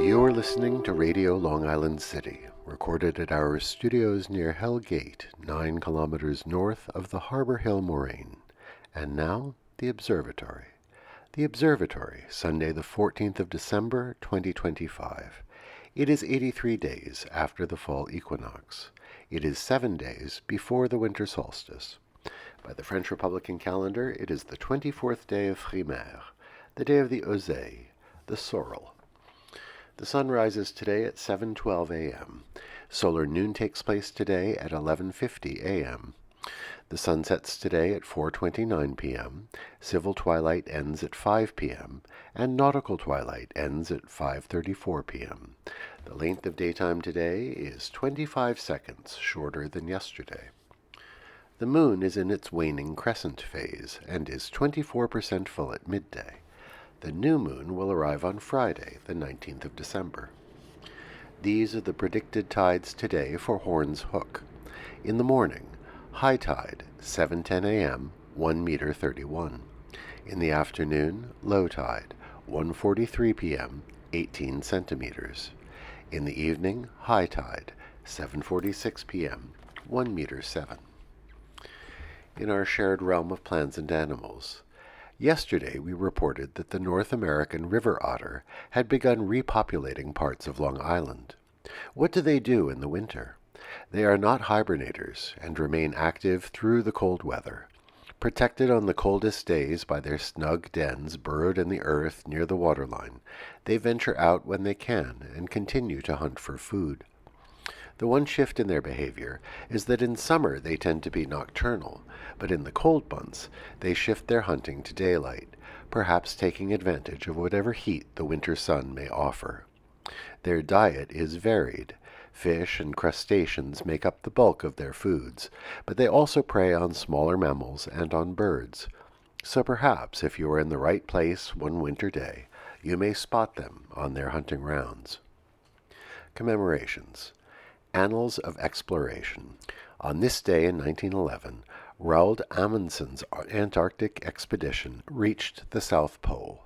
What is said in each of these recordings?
You're listening to Radio Long Island City, recorded at our studios near Hell Gate, 9 kilometers north of the Harbor Hill Moraine. And now, the Observatory. The Observatory, Sunday the 14th of December, 2025. It is 83 days after the fall equinox. It is 7 days before the winter solstice. By the French Republican calendar, it is the 24th day of Frimaire, the day of the Osée, the sorrel. The sun rises today at 7:12 a.m. Solar noon takes place today at 11:50 a.m. The sun sets today at 4:29 p.m. Civil twilight ends at 5 p.m. and nautical twilight ends at 5:34 p.m. The length of daytime today is 25 seconds shorter than yesterday. The moon is in its waning crescent phase and is 24% full at midday. The new moon will arrive on Friday, the 19th of December. These are the predicted tides today for Horn's Hook. In the morning, high tide, 7:10 a.m., 1 meter 31. In the afternoon, low tide, 1:43 p.m., 18 centimeters. In the evening, high tide, 7:46 p.m., 1 meter 7. In our shared realm of plants and animals, yesterday we reported that the North American river otter had begun repopulating parts of Long Island. What do they do in the winter? They are not hibernators and remain active through the cold weather. Protected on the coldest days by their snug dens burrowed in the earth near the waterline, they venture out when they can and continue to hunt for food. The one shift in their behavior is that in summer they tend to be nocturnal, but in the cold months they shift their hunting to daylight, perhaps taking advantage of whatever heat the winter sun may offer. Their diet is varied. Fish and crustaceans make up the bulk of their foods, but they also prey on smaller mammals and on birds. So perhaps if you are in the right place one winter day, you may spot them on their hunting rounds. Commemorations. Annals of Exploration. On this day in 1911, Roald Amundsen's Antarctic expedition reached the South Pole.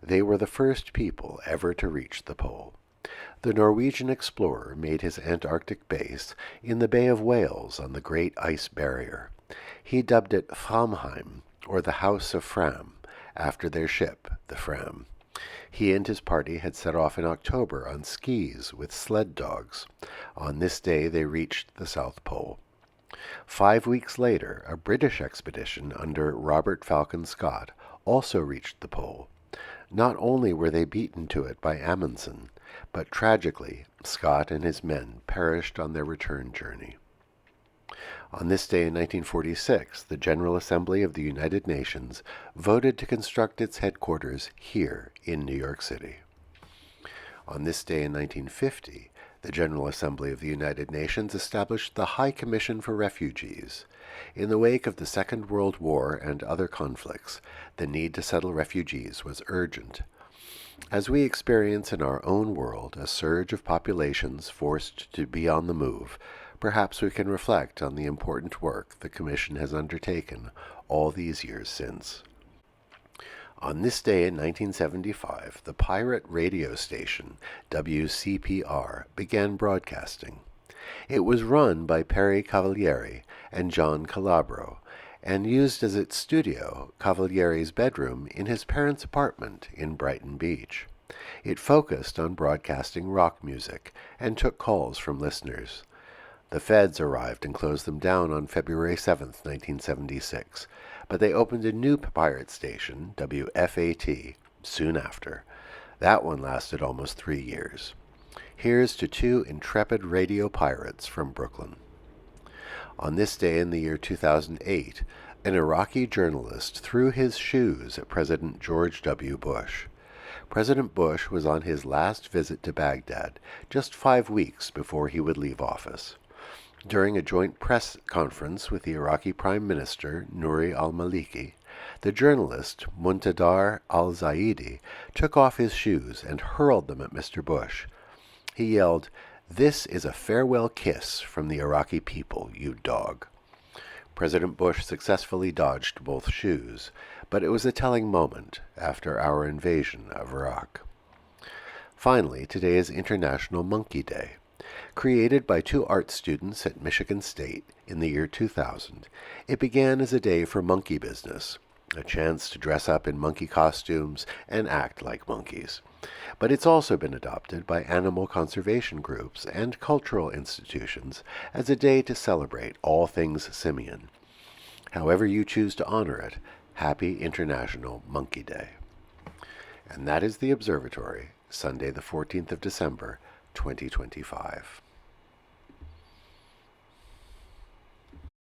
They were the first people ever to reach the pole. The Norwegian explorer made his Antarctic base in the Bay of Whales on the Great Ice Barrier. He dubbed it Framheim, or the House of Fram, after their ship, the Fram. He and his party had set off in October on skis with sled dogs. On this day they reached the South Pole. 5 weeks later, a British expedition under Robert Falcon Scott also reached the pole. Not only were they beaten to it by Amundsen, but tragically, Scott and his men perished on their return journey. On this day in 1946, the General Assembly of the United Nations voted to construct its headquarters here in New York City. On this day in 1950, the General Assembly of the United Nations established the High Commission for Refugees. In the wake of the Second World War and other conflicts, the need to settle refugees was urgent. As we experience in our own world a surge of populations forced to be on the move, perhaps we can reflect on the important work the Commission has undertaken all these years since. On this day in 1975, the pirate radio station WCPR began broadcasting. It was run by Perry Cavalieri and John Calabro, and used as its studio Cavalieri's bedroom in his parents' apartment in Brighton Beach. It focused on broadcasting rock music and took calls from listeners. The feds arrived and closed them down on February 7, 1976, but they opened a new pirate station, WFAT, soon after. That one lasted almost 3 years. Here's to 2 intrepid radio pirates from Brooklyn. On this day in the year 2008, an Iraqi journalist threw his shoes at President George W. Bush. President Bush was on his last visit to Baghdad, just 5 weeks before he would leave office. During a joint press conference with the Iraqi Prime Minister, Nouri al-Maliki, the journalist, Muntadar al-Zaidi, took off his shoes and hurled them at Mr. Bush. He yelled, "This is a farewell kiss from the Iraqi people, you dog." President Bush successfully dodged both shoes, but it was a telling moment after our invasion of Iraq. Finally, today is International Monkey Day. Created by two art students at Michigan State in the year 2000, it began as a day for monkey business, a chance to dress up in monkey costumes and act like monkeys. But it's also been adopted by animal conservation groups and cultural institutions as a day to celebrate all things simian. However you choose to honor it, happy International Monkey Day. And that is the Observatory, Sunday the 14th of December, 2025.